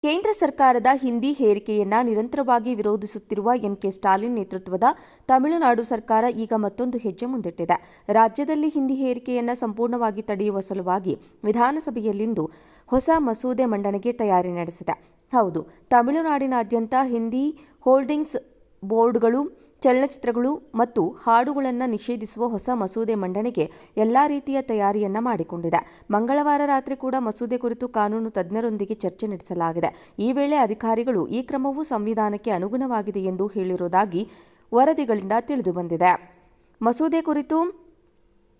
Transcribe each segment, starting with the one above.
ಕೇಂದ್ರ ಸರ್ಕಾರದ ಹಿಂದಿ ಹೇರಿಕೆಯನ್ನ ನಿರಂತರವಾಗಿ ವಿರೋಧಿಸುತ್ತಿರುವ ಎಂಕೆ ಸ್ಟಾಲಿನ್ ನೇತೃತ್ವದ ತಮಿಳುನಾಡು ಸರ್ಕಾರ ಈಗ ಮತ್ತೊಂದು ಹೆಜ್ಜೆ ಮುಂದಿಟ್ಟಿದೆ. ರಾಜ್ಯದಲ್ಲಿ ಹಿಂದಿ ಹೇರಿಕೆಯನ್ನ ಸಂಪೂರ್ಣವಾಗಿ ತಡೆಯುವ ಸಲುವಾಗಿ ವಿಧಾನಸಭೆಯಲ್ಲಿಂದು ಹೊಸ ಮಸೂದೆ ಮಂಡನೆಗೆ ತಯಾರಿ ನಡೆಸಿದೆ. ಹೌದು, ತಮಿಳುನಾಡಿನಾದ್ಯಂತ ಹಿಂದಿ ಹೋಲ್ಡಿಂಗ್ಸ್ ಬೋರ್ಡ್ಗಳು, ಚಲನಚಿತ್ರಗಳು ಮತ್ತು ಹಾಡುಗಳನ್ನು ನಿಷೇಧಿಸುವ ಹೊಸ ಮಸೂದೆ ಮಂಡನೆಗೆ ಎಲ್ಲಾ ರೀತಿಯ ತಯಾರಿಯನ್ನ ಮಾಡಿಕೊಂಡಿದೆ. ಮಂಗಳವಾರ ರಾತ್ರಿ ಕೂಡ ಮಸೂದೆ ಕುರಿತು ಕಾನೂನು ತಜ್ಞರೊಂದಿಗೆ ಚರ್ಚೆ ನಡೆಸಲಾಗಿದೆ. ಈ ವೇಳೆ ಅಧಿಕಾರಿಗಳು ಈ ಕ್ರಮವು ಸಂವಿಧಾನಕ್ಕೆ ಅನುಗುಣವಾಗಿದೆ ಎಂದು ಹೇಳಿರುವುದಾಗಿ ವರದಿಗಳಿಂದ ತಿಳಿದುಬಂದಿದೆ. ಮಸೂದೆ ಕುರಿತು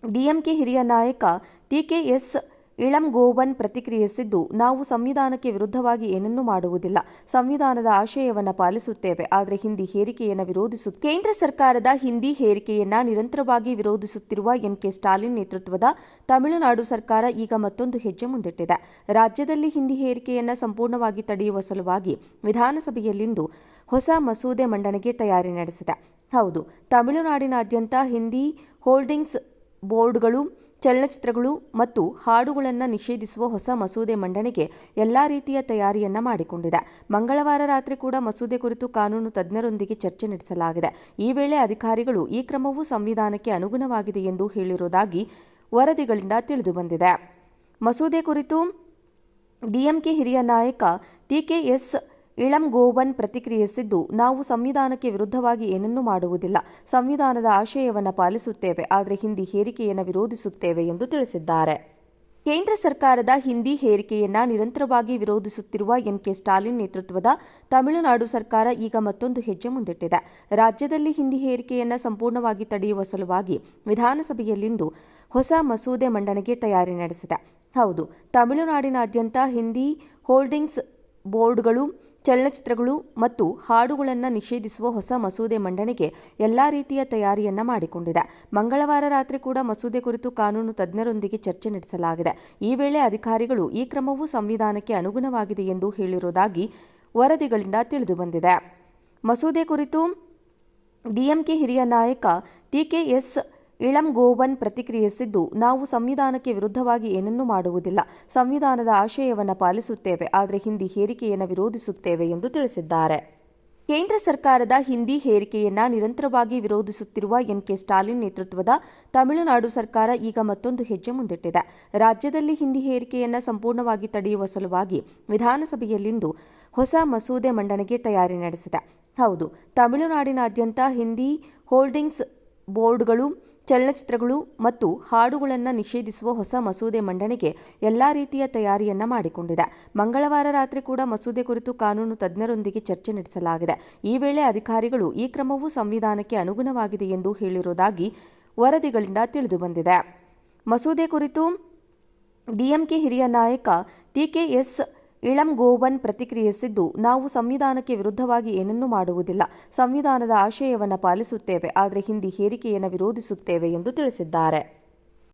ಡಿಎಂಕೆ ಹಿರಿಯ ನಾಯಕ ಟಿಕೆಎಸ್ ಇಳಂಗೋವನ್ ಪ್ರತಿಕ್ರಿಯಿಸಿದ್ದು, ನಾವು ಸಂವಿಧಾನಕ್ಕೆ ವಿರುದ್ಧವಾಗಿ ಏನನ್ನೂ ಮಾಡುವುದಿಲ್ಲ. ಸಂವಿಧಾನದ ಆಶಯವನ್ನು ಪಾಲಿಸುತ್ತೇವೆ, ಆದರೆ ಹಿಂದಿ ಹೇರಿಕೆಯನ್ನು ವಿರೋಧಿಸುತ್ತೇವೆ. ಕೇಂದ್ರ ಸರ್ಕಾರದ ಹಿಂದಿ ಹೇರಿಕೆಯನ್ನ ನಿರಂತರವಾಗಿ ವಿರೋಧಿಸುತ್ತಿರುವ ಎಂಕೆ ಸ್ಟಾಲಿನ್ ನೇತೃತ್ವದ ತಮಿಳುನಾಡು ಸರ್ಕಾರ ಈಗ ಮತ್ತೊಂದು ಹೆಜ್ಜೆ ಮುಂದಿಟ್ಟಿದೆ. ರಾಜ್ಯದಲ್ಲಿ ಹಿಂದಿ ಹೇರಿಕೆಯನ್ನ ಸಂಪೂರ್ಣವಾಗಿ ತಡೆಯುವ ಸಲುವಾಗಿ ವಿಧಾನಸಭೆಯಲ್ಲಿಂದು ಹೊಸ ಮಸೂದೆ ಮಂಡನೆಗೆ ತಯಾರಿ ನಡೆಸಿದೆ. ಹೌದು, ತಮಿಳುನಾಡಿನಾದ್ಯಂತ ಹಿಂದಿ ಹೋಲ್ಡಿಂಗ್ಸ್ ಬೋರ್ಡ್ಗಳು, ಚಲನಚಿತ್ರಗಳು ಮತ್ತು ಹಾಡುಗಳನ್ನು ನಿಷೇಧಿಸುವ ಹೊಸ ಮಸೂದೆ ಮಂಡನೆಗೆ ಎಲ್ಲಾ ರೀತಿಯ ತಯಾರಿಯನ್ನ ಮಾಡಿಕೊಂಡಿದೆ. ಮಂಗಳವಾರ ರಾತ್ರಿ ಕೂಡ ಮಸೂದೆ ಕುರಿತು ಕಾನೂನು ತಜ್ಞರೊಂದಿಗೆ ಚರ್ಚೆ ನಡೆಸಲಾಗಿದೆ. ಈ ವೇಳೆ ಅಧಿಕಾರಿಗಳು ಈ ಕ್ರಮವು ಸಂವಿಧಾನಕ್ಕೆ ಅನುಗುಣವಾಗಿದೆ ಎಂದು ಹೇಳಿರುವುದಾಗಿ ವರದಿಗಳಿಂದ ತಿಳಿದುಬಂದಿದೆ. ಮಸೂದೆ ಕುರಿತು ಡಿಎಂಕೆ ಹಿರಿಯ ನಾಯಕ ಟಿಕೆಎಸ್ ಇಳಂಗೋವನ್ ಪ್ರತಿಕ್ರಿಯಿಸಿದ್ದು, ನಾವು ಸಂವಿಧಾನಕ್ಕೆ ವಿರುದ್ಧವಾಗಿ ಏನನ್ನೂ ಮಾಡುವುದಿಲ್ಲ. ಸಂವಿಧಾನದ ಆಶಯವನ್ನು ಪಾಲಿಸುತ್ತೇವೆ, ಆದರೆ ಹಿಂದಿ ಹೇರಿಕೆಯನ್ನು ವಿರೋಧಿಸುತ್ತೇವೆ ಎಂದು ತಿಳಿಸಿದ್ದಾರೆ. ಕೇಂದ್ರ ಸರ್ಕಾರದ ಹಿಂದಿ ಹೇರಿಕೆಯನ್ನ ನಿರಂತರವಾಗಿ ವಿರೋಧಿಸುತ್ತಿರುವ ಎಂಕೆ ಸ್ಟಾಲಿನ್ ನೇತೃತ್ವದ ತಮಿಳುನಾಡು ಸರ್ಕಾರ ಈಗ ಮತ್ತೊಂದು ಹೆಜ್ಜೆ ಮುಂದಿಟ್ಟಿದೆ. ರಾಜ್ಯದಲ್ಲಿ ಹಿಂದಿ ಹೇರಿಕೆಯನ್ನ ಸಂಪೂರ್ಣವಾಗಿ ತಡೆಯುವ ಸಲುವಾಗಿ ವಿಧಾನಸಭೆಯಲ್ಲಿಂದು ಹೊಸ ಮಸೂದೆ ಮಂಡನೆಗೆ ತಯಾರಿ ನಡೆಸಿದೆ. ಹೌದು, ತಮಿಳುನಾಡಿನಾದ್ಯಂತ ಹಿಂದಿ ಹೋಲ್ಡಿಂಗ್ಸ್ ಬೋರ್ಡ್ಗಳು, ಚಲನಚಿತ್ರಗಳು ಮತ್ತು ಹಾಡುಗಳನ್ನು ನಿಷೇಧಿಸುವ ಹೊಸ ಮಸೂದೆ ಮಂಡನೆಗೆ ಎಲ್ಲಾ ರೀತಿಯ ತಯಾರಿಯನ್ನ ಮಾಡಿಕೊಂಡಿದೆ. ಮಂಗಳವಾರ ರಾತ್ರಿ ಕೂಡ ಮಸೂದೆ ಕುರಿತು ಕಾನೂನು ತಜ್ಞರೊಂದಿಗೆ ಚರ್ಚೆ ನಡೆಸಲಾಗಿದೆ. ಈ ವೇಳೆ ಅಧಿಕಾರಿಗಳು ಈ ಕ್ರಮವು ಸಂವಿಧಾನಕ್ಕೆ ಅನುಗುಣವಾಗಿದೆ ಎಂದು ಹೇಳಿರುವುದಾಗಿ ವರದಿಗಳಿಂದ ತಿಳಿದುಬಂದಿದೆ. ಮಸೂದೆ ಕುರಿತು ಡಿಎಂಕೆ ಹಿರಿಯ ನಾಯಕ ಟಿಕೆಎಸ್ ಇಳಂಗೋವನ್ ಪ್ರತಿಕ್ರಿಯಿಸಿದ್ದು, ನಾವು ಸಂವಿಧಾನಕ್ಕೆ ವಿರುದ್ಧವಾಗಿ ಏನನ್ನೂ ಮಾಡುವುದಿಲ್ಲ. ಸಂವಿಧಾನದ ಆಶಯವನ್ನು ಪಾಲಿಸುತ್ತೇವೆ, ಆದರೆ ಹಿಂದಿ ಹೇರಿಕೆಯನ್ನು ವಿರೋಧಿಸುತ್ತೇವೆ ಎಂದು ತಿಳಿಸಿದ್ದಾರೆ. ಕೇಂದ್ರ ಸರ್ಕಾರದ ಹಿಂದಿ ಹೇರಿಕೆಯನ್ನ ನಿರಂತರವಾಗಿ ವಿರೋಧಿಸುತ್ತಿರುವ ಎಂಕೆ ಸ್ಟಾಲಿನ್ ನೇತೃತ್ವದ ತಮಿಳುನಾಡು ಸರ್ಕಾರ ಈಗ ಮತ್ತೊಂದು ಹೆಜ್ಜೆ ಮುಂದಿಟ್ಟಿದೆ. ರಾಜ್ಯದಲ್ಲಿ ಹಿಂದಿ ಹೇರಿಕೆಯನ್ನ ಸಂಪೂರ್ಣವಾಗಿ ತಡೆಯುವ ಸಲುವಾಗಿ ವಿಧಾನಸಭೆಯಲ್ಲಿಂದು ಹೊಸ ಮಸೂದೆ ಮಂಡನೆಗೆ ತಯಾರಿ ನಡೆಸಿದೆ. ಹೌದು, ತಮಿಳುನಾಡಿನಾದ್ಯಂತ ಹಿಂದಿ ಹೋಲ್ಡಿಂಗ್ಸ್ ಬೋರ್ಡ್ಗಳು, ಚಲನಚಿತ್ರಗಳು ಮತ್ತು ಹಾಡುಗಳನ್ನು ನಿಷೇಧಿಸುವ ಹೊಸ ಮಸೂದೆ ಮಂಡನೆಗೆ ಎಲ್ಲಾ ರೀತಿಯ ತಯಾರಿಯನ್ನ ಮಾಡಿಕೊಂಡಿದೆ. ಮಂಗಳವಾರ ರಾತ್ರಿ ಕೂಡ ಮಸೂದೆ ಕುರಿತು ಕಾನೂನು ತಜ್ಞರೊಂದಿಗೆ ಚರ್ಚೆ ನಡೆಸಲಾಗಿದೆ. ಈ ವೇಳೆ ಅಧಿಕಾರಿಗಳು ಈ ಕ್ರಮವು ಸಂವಿಧಾನಕ್ಕೆ ಅನುಗುಣವಾಗಿದೆ ಎಂದು ಹೇಳಿರುವುದಾಗಿ ವರದಿಗಳಿಂದ ತಿಳಿದುಬಂದಿದೆ. ಮಸೂದೆ ಕುರಿತು ಡಿಎಂಕೆ ಹಿರಿಯ ನಾಯಕ ಟಿಕೆಎಸ್ ಇಳಂಗೋವನ್ ಪ್ರತಿಕ್ರಿಯಿಸಿದ್ದು, ನಾವು ಸಂವಿಧಾನಕ್ಕೆ ವಿರುದ್ಧವಾಗಿ ಏನನ್ನೂ ಮಾಡುವುದಿಲ್ಲ. ಸಂವಿಧಾನದ ಆಶಯವನ್ನು ಪಾಲಿಸುತ್ತೇವೆ, ಆದರೆ ಹಿಂದಿ ಹೇರಿಕೆಯನ್ನು ವಿರೋಧಿಸುತ್ತೇವೆ ಎಂದು ತಿಳಿಸಿದ್ದಾರೆ.